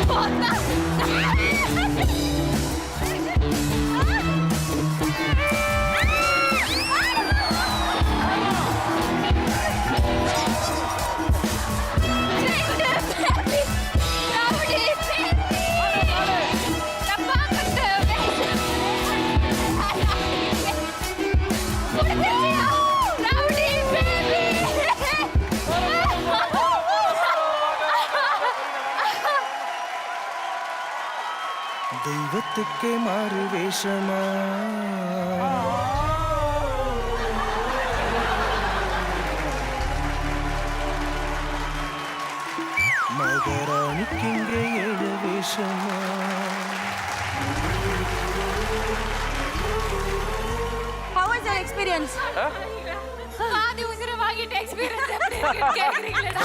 போத்தா. Rowdy baby. டப்பா கட்டு முடிஞ்சிருச்சியா? Rowdy baby. தெய்வத்துக்கே மாறு வேஷமா மகராணிக்கிங்கே ஏழு வேஷமா How was your experience? பாதி உசுரை வாங்கிட்டு எக்ஸ்பீரியன்ஸ் எப்படி இருக்குன்னு கேக்குறீங்களேடா.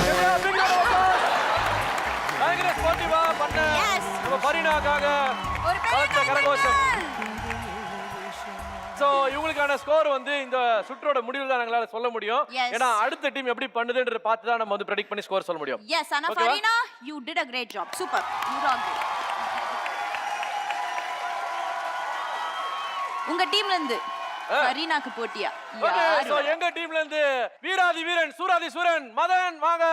பயங்கர ஸ்போர்ட்டிவா பண்ண Yes. நம்ம பரினாக்காக ஒரு பெரிய பலத்த கரகோஷம். கைத்தட்டல். சோ இவங்களுக்கான ஸ்கோர் வந்து இந்த சுற்றோட முடிவில் தான் எங்களால சொல்ல முடியும். Yes. ஏன்னா அடுத்த டீம் எப்படி பண்ணுதுன்றத பார்த்து தான் நம்ம வந்து ப்ரெடிக்ட் பண்ணி ஸ்கோர் சொல்ல முடியும். Yes, Anna Okay, Farina, you did a great job. Super. You rocked it. உங்க டீம்ல இருந்து ஃபரீனாக்கு போட்டியா? ஓகே யாரு? சோ எங்க டீம்ல இருந்து வீராதி வீரன் சூராதி சூரன் மதன் வாங்க.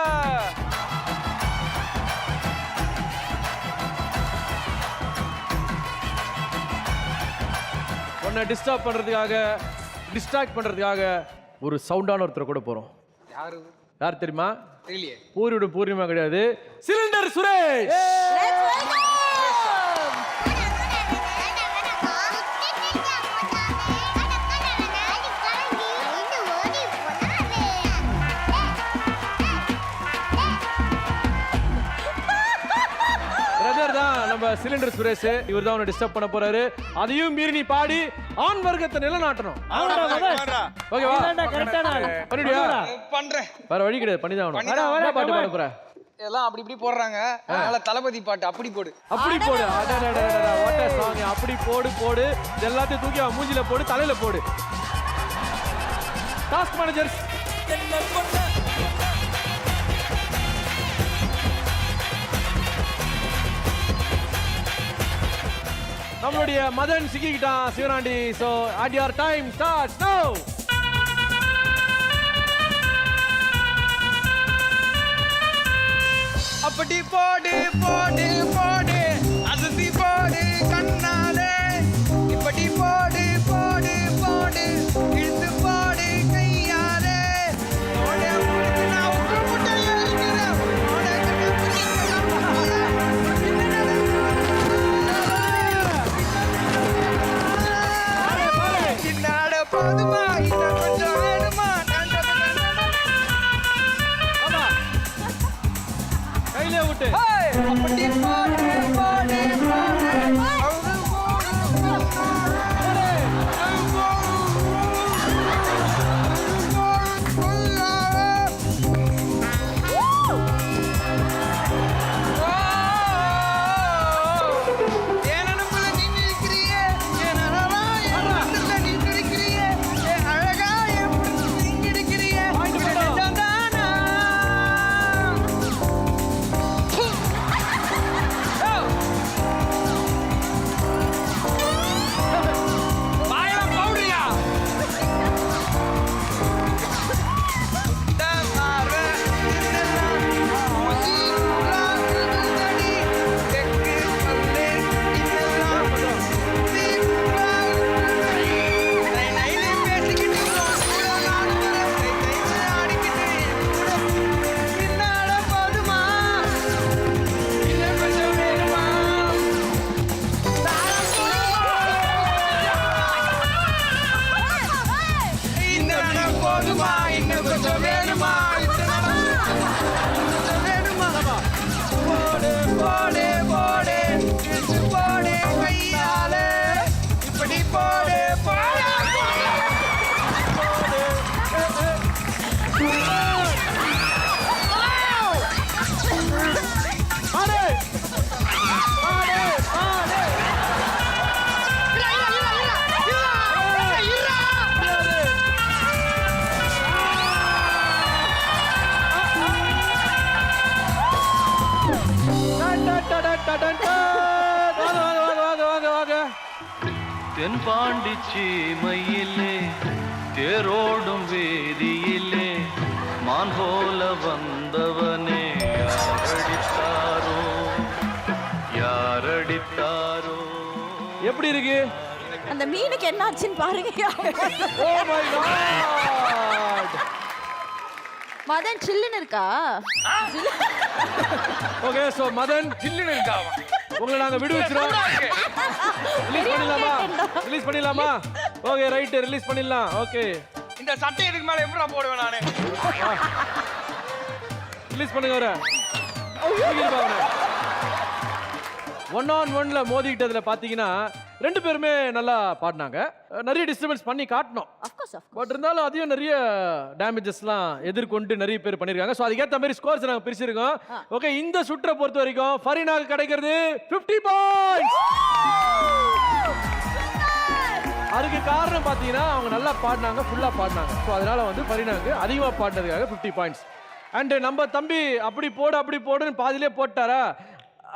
உன்னை டிஸ்டர்ப் பண்றதுக்காக டிஸ்ட்ராக்ட் பண்றதுக்காக ஒரு சவுண்டான ஒருத்தர் கூட போறோம். யார் தெரியுமா? தெரியலையே. பூரியோட பூர்ணிமா கிடையாது, cylinder Suresh. Let's welcome. Brother தான் நம்ம சிலிண்டர் சுரேஷ். இவர் தான் உன்னை டிஸ்டர்ப் பண்ண போறாரு. அதையும் மீறி நீ பாடி ஆண் வர்க்கத்தை நிலநாட்டணும். ஓகேவா? பண்ணிடுயா? பண்றேன். வேற வழி கிடையாது, பண்ணிதான் ஆகணும். என்ன பாட்டு பாட போற? எல்லாம் அப்படி இப்படி போடுறாங்க. அதனால தளபதி பாட்டு அப்படி போடு. அப்படி போடு. What a song. அப்படி போடு போடு. இது எல்லாத்தையும் தூக்கி அவன் மூஞ்சில போடு, தலையில போடு. டாஸ்க் மேனேஜர்ஸ் நம்மளுடைய மதன் சிக்கிக்கிட்டான் சிவராண்டி. So at your time starts now. அப்படி போடு போடு போடு அசதி போடு கண்ணாலே இப்படி போடு போடு போடு இழுத்து போடு கையாலே ஓட முடிச்சு நான் உப்பு முட்டையா இருக்கிறேன் ஓட சின்னாட போதுமா இன்னும் கொஞ்சம் வேணுமா கையிலே விட்டு அப்படி போ டன், டன். வாங்க. தென்பாண்டி சீமையிலே தேரோடும் வேதியிலே மான் போல வந்தவனே யாரடித்தாரோ எப்படி இருக்கு? அந்த மீனுக்கு என்ன ஆச்சுன்னு பாருங்க. Oh my God. மதன் சில்லுன்னு இருக்கா? ஓகே சோ மதன் சில்லுன்னு இருக்கா உங்களை நாங்க விடுவிச்சிரோம். ரிலீஸ் பண்ணிடலாமா? ஓகே ரைட், ரிலீஸ் பண்ணிடலாம். ஓகே இந்த சட்டை இதுக்கு மேல எப்படா போடுவேன் நானு? ரிலீஸ் பண்ணுங்க அவரை. 1-on-1ல மோதிக்கிட்டதுல பாத்தீங்கன்னா ரெண்டு பேருமே நல்லா பாடினாங்க. நிறைய டிஸ்டர்பன்ஸ் பண்ணி காட்டணும். பட் இருந்தாலும் அதையும் நிறைய டேமேஜஸ்லாம் எதிர்கொண்டு நிறைய பேர் பண்ணிருக்காங்க. ஸோ அதுக்கேற்ற மாதிரி ஸ்கோர்ஸ் நாங்கள் பிரிச்சிருக்கோம். ஓகே இந்த சுற்றை பொறுத்த வரைக்கும் ஃபரீனாக்கு கிடைக்கிறது 50 பாயிண்ட்ஸ். அதுக்கு காரணம் பார்த்தீங்கன்னா அவங்க நல்லா பாடினாங்க, ஃபுல்லாக பாடினாங்க. ஸோ அதனால வந்து ஃபரீனாக்கு அதிகமாக பாடினதுக்காக 50 பாயிண்ட்ஸ். அண்ட் நம்ம தம்பி அப்படி போடுன்னு பாதியிலே போட்டாரா,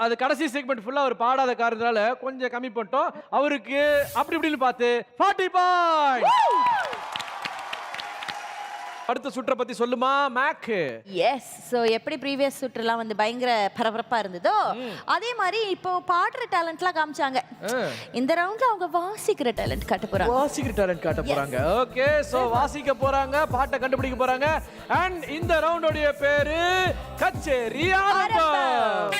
அது கடைசி செக்மெண்ட் ஃபுல்லா அவர் பாடாத காரணத்தால கொஞ்சம் கம்மி பண்ணிட்டோம். அவருக்கு அப்படி இப்படின்னு பார்த்து 40 பாயிண்ட். அடுத்த சுற்றை பத்தி சொல்லுமா மேக்? எஸ். ஸோ எப்படி ப்ரீவியஸ் சுற்றுலாம் வந்து பயங்கர பரபரப்பா இருந்ததோ அதே மாதிரி இப்போ பாடுற டேலண்ட்லாம் காமிச்சாங்க. இந்த ரவுண்ட்ல அவங்க வாசிக்கிற டேலண்ட் காட்ட போறாங்க. ஓகே சோ வாசிக்க போறாங்க, பாட்டை கண்டுபிடிக்க போறாங்க. அண்ட் இந்த ரவுண்டோட பேரு கச்சேரி ஆரம்பம்.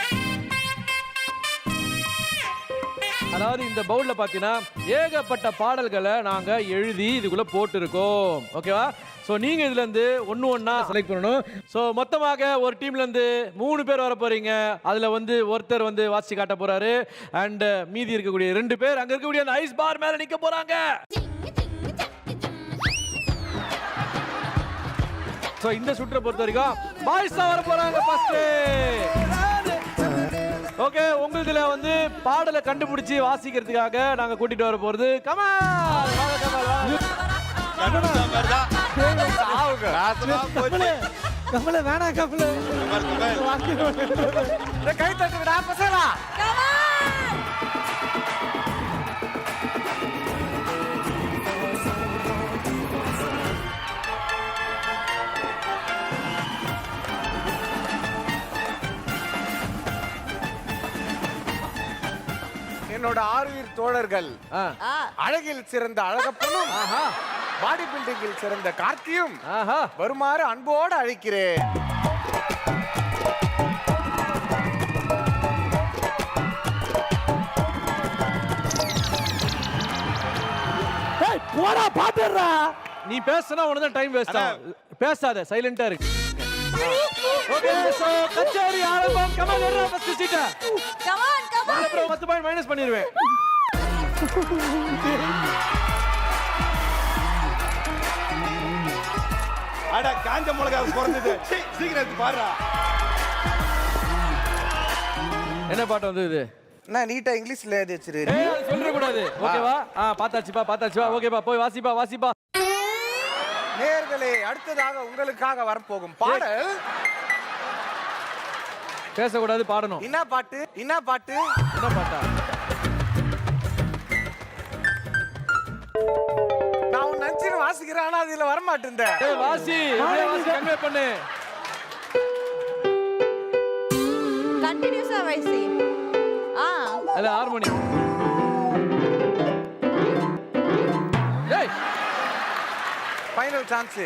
அதாவது இந்த பவுல்ல பாத்தீங்கன்னா ஏகப்பட்ட பாடல்களை நாங்க எழுதி இதுக்குள்ள போட்டுருக்கோம். ஓகேவா? சோ நீங்க இதுல இருந்து ஒண்ணா செலக்ட் பண்ணணும். சோ மொத்தமாக ஒரு டீம்ல இருந்து 3 பேர் வர போறீங்க. அதுல வந்து ஒருத்தர் வந்து வாசி காட்ட போறாரு. அண்ட் மீதி இருக்கக்கூடிய 2 பேர் அங்க இருக்கக்கூடிய அந்த ஐஸ் பார் மேல நிக்க போறாங்க. சோ இந்த சுற்றை பொறுத்த வரைக்கும் பாய்ஸ் தான் வர போறாங்க ஃபர்ஸ்ட். ஓகே உங்களுதுல வந்து பாடலை கண்டுபிடிச்சு வாசிக்கிறதுக்காக நாங்க கூட்டிட்டு வர போறது கமல். கமல வேணா கமல கை தட்டுங்கடா பசங்களா. என்னோட 6 தோழர்கள் அழகில் சிறந்த அழகப்பனும் பாடி பில்டிங்கில் சிறந்த கார்த்தியும் வருமாறு அன்போடு அழைக்கிறேன். போடா பாத்துறா. நீ பேசினா உனக்கு டைம் வேஸ்ட் ஆகும். பேசாத, சைலண்டா இருக்கு. ஓகே சோ கச்சேரி ஆரம்பம். கமல் வர்ற ஃபர்ஸ்ட் சீட். கமான் அப்புறம் 10 பாயிண்ட் மைனஸ் பண்ணிடுவேன். அட காஞ்ச மிளகா குறைஞ்சது. சீக்கிரம் பாருடா. என்ன பாட்டு வந்து இது? நான் நீட்டா இங்கிலீஷ்ல எழுதி வச்சிருக்கேன். ஏய் அது சொல்ற கூடாது. ஓகேவா? பார்த்தாச்சுப்பா. ஓகேப்பா போய் வாசிப்பா. நேயர்களே அடுத்ததாக உங்களுக்காக வரப்போகும் பாடல் பேசக்கூடாது, பாடணும். என்ன பாட்டு? என்ன பாட்டா? நான் உன் நினைச்சு வாசிக்கிறேன், ஆனா அதுல வர மாட்டேன். ஏய் வாசி கன்வே பண்ணு. கண்டினியூஸா வாசி. அது ஹார்மோனி. ஏய் ஃபைனல் சான்ஸ்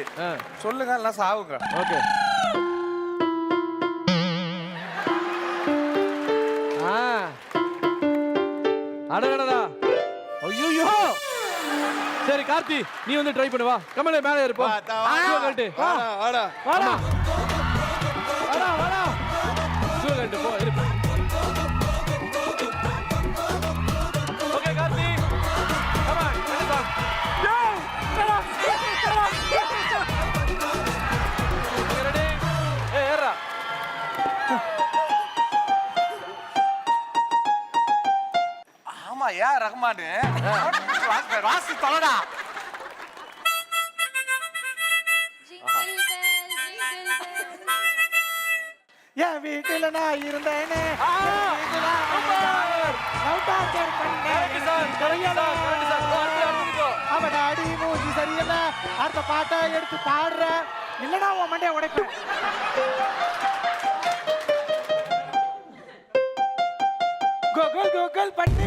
சொல்லுங்க, எல்லாம் சாவுங்க. ஓகே அடடடா. ஐயோ சரி கார்த்தி நீ வந்து ட்ரை பண்ணு. வா கமலே மேலே இருப்பா. வாடா சூகல்ட்டு போ இரு. ஓகே கார்த்தி கம் ஆன் கண்டிப்பா. ரெடி? ஏய் ஏறா. ஆமா யார் ரஹ்மான் ராசி தலடா. என் வீட்டுல நான் இருந்தேனே அவன் அடி மூஞ்சி சரியில்லை அடுத்த பாட்டை எடுத்து பாடுற இல்லடா உன் மண்டைய உடைப்பேன். கோகுல் கோகுல் பண்ணி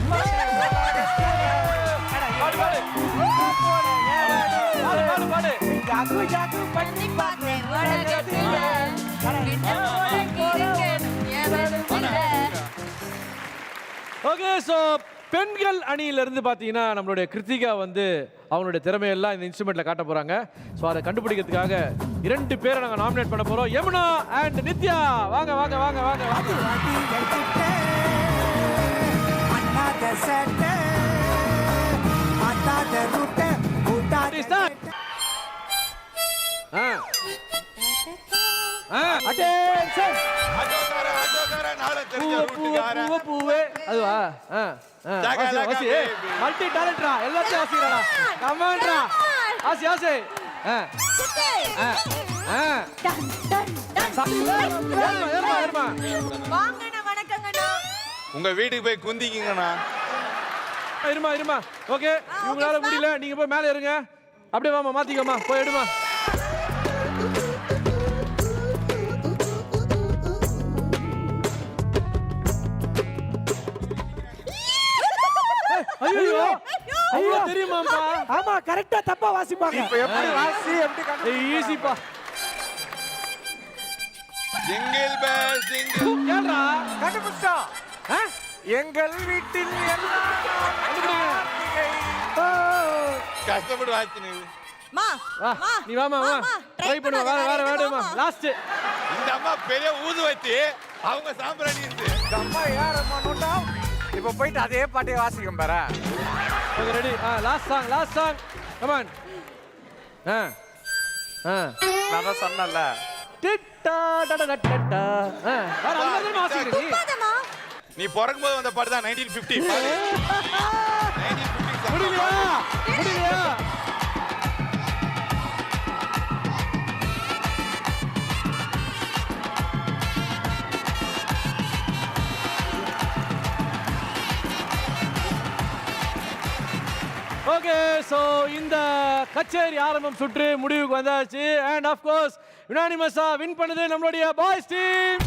ஜாகு ஜாகு பண்ணி பார்த்தேன் உலகத்துல என்ன போல இருக்கேன் ஓகே ஸோ பெண்கள் அணியிலிருந்து பார்த்தீங்கன்னா நம்மளுடைய கிருத்திகா வந்து அவங்களுடைய திறமையெல்லாம் இந்த இன்ஸ்ட்ருமெண்ட்ல காட்ட போறாங்க. ஸோ அதை கண்டுபிடிக்கிறதுக்காக 2 பேரை நாங்கள் நாமினேட் பண்ண போறோம். யமுனா அண்ட் நித்யா வாங்க வாங்க வாங்க வாங்க வாங்க. அட்டென்ஷன் பூவே பூவே அதுவா ஆசி மல்டி டேலண்ட்ரா எல்லாத்தையும் ஆசிரடா கமான்டா ஆசி ஆசி வாங்கண்ணா வணக்கங்கண்ணா. உங்க வீட்டுக்கு போய் குந்திக்கிங்கண்ணா. இருமா ஓகே இவங்களால முடியல நீங்க போய் மேலே இருங்க. அப்படியே வாமா மாத்திக்கோமா போய் எடுமா. ஐயோ ஐயோ தெரியுமாப்பா. ஆமா கரெக்ட்டா தப்பா வாசிப்பாங்க. இப்போ எப்படி வாசி எப்படி கண்டுபிடிப்பீங்க? ஈஸிப்பா. Jingle bell jingle. ஏன்டா கண்டுபிடிச்சோம். எங்கள் வீட்டில் கஷ்டப்பட்டு வாசினீ. மா நீ வாமா வா ட்ரை பண்ணு வேற வேறமா லாஸ்ட். இந்த அம்மா பெரிய ஊதுவத்தி அவங்க சாம்பிராணி இருந்து. அம்மா யாரம்மா நோட்டா? இப்போ போயிட்டு அதே பாட்டே வாசிக்கும் பாரு. Okay ready last song come on. நான் தான் சொன்னேன்ல. டிட்டா டடா டடா வேற அங்க வாசிக்கிறீ நீ. நீ பிறக்கும்போது வந்த பாட்டு தான் 1950. 1950 முடியலையா ஓகே ஸோ இந்த கச்சேரி ஆரம்பம் சுற்று முடிவுக்கு வந்தாச்சு. அண்ட் ஆஃப் கோர்ஸ் யுனானிமஸா வின் பண்ணது நம்மளுடைய பாய்ஸ் டீம்.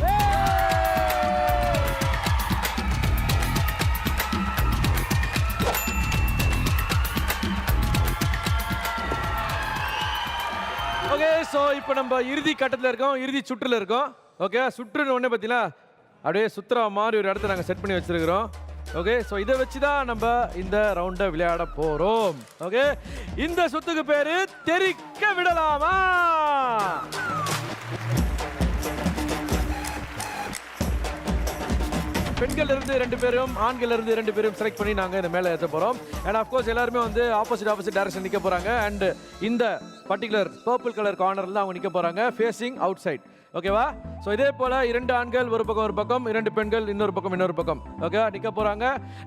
ஓகே ஸோ இப்போ நம்ம இறுதி கட்டத்தில் இருக்கோம், இறுதி சுற்றில் இருக்கோம். ஓகே சுற்றுன்னு ஒன்று பார்த்தீங்கன்னா அப்படியே சுற்றுற மாதிரி ஒரு இடத்த நாங்கள் செட் பண்ணி வச்சிருக்கிறோம். ஓகே ஸோ இதை வச்சு தான் நம்ம இந்த ரவுண்டை விளையாட போகிறோம். ஓகே இந்த சுத்துக்கு பேரு தெரிக்க விடலாமா. பெண்கள் இருந்து 2 பேரும் ஆண்கள் இருந்து 2 பேரும் செலக்ட் பண்ணி நாங்கள் இந்த மேலே ஏற்ற போகிறோம். அண்ட் ஆஃப்கோர்ஸ் எல்லாருமே வந்து ஆப்போசிட் டைரக்ஷன் நிற்க போகிறாங்க. அண்ட் இந்த பர்டிகுலர் பர்பிள் கலர் கார்னரில் அவங்க நிற்க போகிறாங்க ஃபேஸிங் அவுட் சைட். ஓகேவா? ஸோ இதே போல் 2 ஆண்கள் ஒரு பக்கம் 2 பெண்கள் இன்னொரு பக்கம் ஓகே நிற்க போகிறாங்க.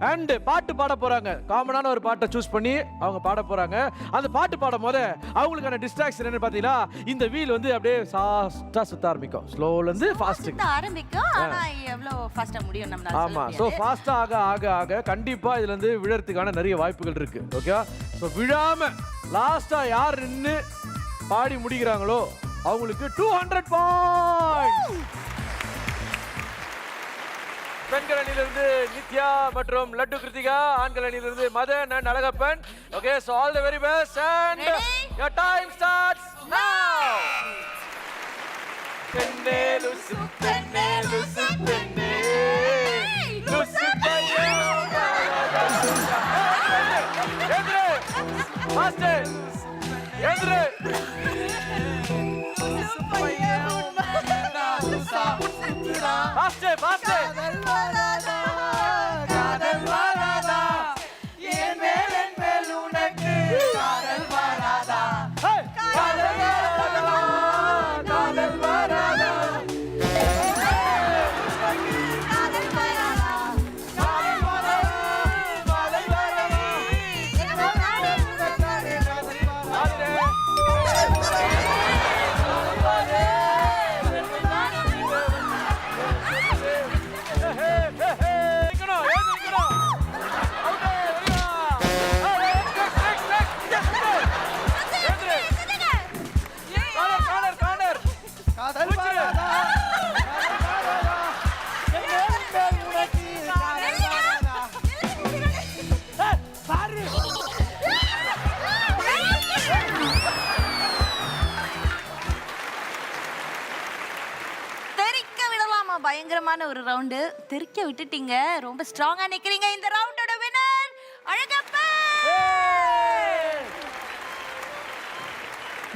அண்டு பாட்டு பாட போகிறாங்க. காமனான ஒரு பாட்டை சூஸ் பண்ணி அவங்க பாட போகிறாங்க. அந்த பாட்டு பாடும் போது அவங்களுக்கான டிஸ்ட்ராக்ஷன் என்ன பார்த்தீங்கன்னா இந்த வீல் வந்து அப்படியே ஃபாஸ்ட்டாக சுத்த ஆரம்பிக்கும். ஸ்லோலேருந்து ஃபாஸ்ட்டுக்கு ஆரம்பிக்கும். ஆனால் எவ்வளோ ஃபாஸ்ட்டாக முடியும் நம்மளால. ஆமாம் ஸோ ஃபாஸ்ட்டாக ஆக கண்டிப்பாக இதுலேருந்து விழறதுக்கான நிறைய வாய்ப்புகள் இருக்குது. ஓகே ஸோ விழாமல் லாஸ்ட்டாக யார் நின்று பாடி முடிக்கிறாங்களோ அவங்களுக்கு 200 பாயிண்ட்ஸ். பெண்கள் அணியிலிருந்து நித்யா மற்றும் லட்டு கிருத்திகா, ஆண்கள் அணியிலிருந்து Madhan and Alagappan. Okay so all the very best and your time starts now. பெண்ணே லுசு பெண்ணே லுசு பெண்ணே லுசு பையோ எந்திரு மாஸ்டர் எந்திரு Faster, faster! காதல் வராதா என் மேலன் மேல் உனக்கு காதல் வராதா காதல் வராதா காதல் வராதா பயங்கரமான ஒரு ரவுண்டு தெரிக்க விட்டுட்டீங்க ரொம்ப ஸ்ட்ராங்கா நிக்கிறீங்க இந்த ரவுண்டோட வின்னர் அழகப்பா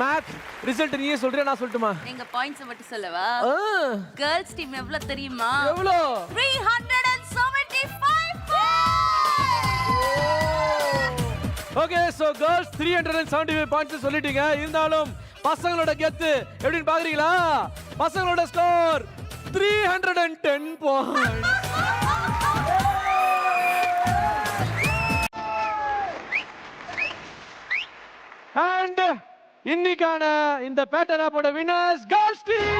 மேத் ரிசல்ட் நீயே சொல்றியா நான் சொல்லட்டுமா எங்க பாயிண்ட்ஸ் மட்டும் சொல்லவா கேர்ள்ஸ் டீம் எவ்வளவு தெரியுமா எவ்வளோ 375 ஓகே சோ கேர்ள்ஸ் 375 பாயிண்ட்ஸ் சொல்லிட்டீங்க இருந்தாலும் பசங்களோட கெத்து எப்படின்னு பாக்குறீங்களா பசங்களோட ஸ்கோர் 310 பாயிண்ட்ஸ் அண்ட் இன்னைக்கான இந்த பேட்டர் ஆப்போட வின்னர்ஸ் கேர்ள்ஸ் டீம்